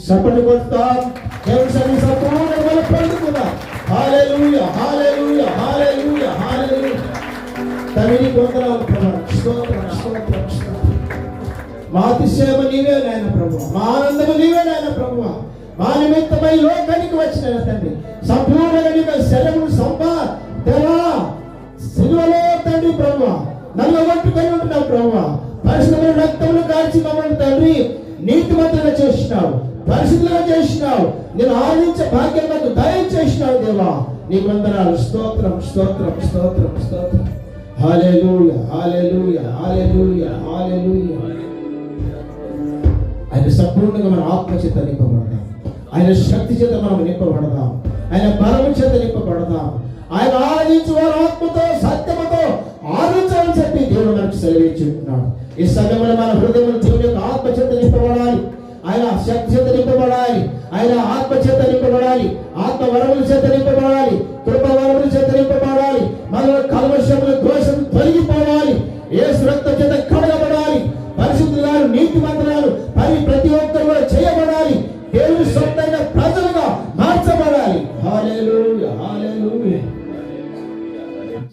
చప్పట్లు కొడతాం. దేవుని సన్నిధి సంపూర్ణంగా మనం పొందుకుందాం. హల్లెలూయా, హల్లెలూయా, హల్లెలూయా, హల్లెలూయా. తండ్రి వందనాలు ప్రభువా. స్తోత్రం, స్తోత్రం, స్తోత్రం. మా అతిశయము నీవే నాయన ప్రభువా, మా ఆనందము నీవే నాయన ప్రభువా. మా నిమిత్తమై లోకానికి వచ్చిన తండ్రి సంపూర్ణంగా నీకు శరమును దేవా సిలువలో తండ్రి ప్రభువా నల్లగొట్టుకొని ఉంటున్నావు ప్రభువా. పరిశుద్ధమైన రక్తమును కాల్చి మమ్మల్ని తండ్రి నీతిమంతులుగా చేసినావు, పరిశుద్ధులుగా చేసినావు. నేను ఆనందించే భాగ్యం నాకు దయచేసినావు దేవా. నీకు వందనాలు. స్తోత్రం, స్తోత్రం, స్తోత్రం, స్తోత్రం. హల్లెలూయా, హల్లెలూయా, హల్లెలూయా, హల్లెలూయా. ఆయన సంపూర్ణంగా మన ఆత్మ చేత నింపబడదాం, ఆయన శక్తి చేత మనం నింపబడదాం, ఆయన బలము చేత నింపబడదాం. ఆయన ఆరాధించు వారు ఆత్మతో సత్యముతో ఆరాధించాలని చెప్పి దేవుడు మనకు సెలవించుకుంటున్నాడు. ఈ సమయంలో మన హృదయం దేవుని యొక్క ఆత్మ చేత నింపబడాలి, ఆయన శక్తి చేత నింపబడాలి, ఆయన ఆత్మ చేత నింపబడాలి, ఆత్మ వరముల చేత నింపబడాలి, కృప వరముల చేత నింపబడాలి. మనలో కల్మషములు దోషం తొలగిపోవాలి, యేసు రక్తం చేత కడగబడాలి, పరిశుద్ధులు నీతిమంతులు ప్రతి ఒక్కరు చేయబడాలి. దేవుని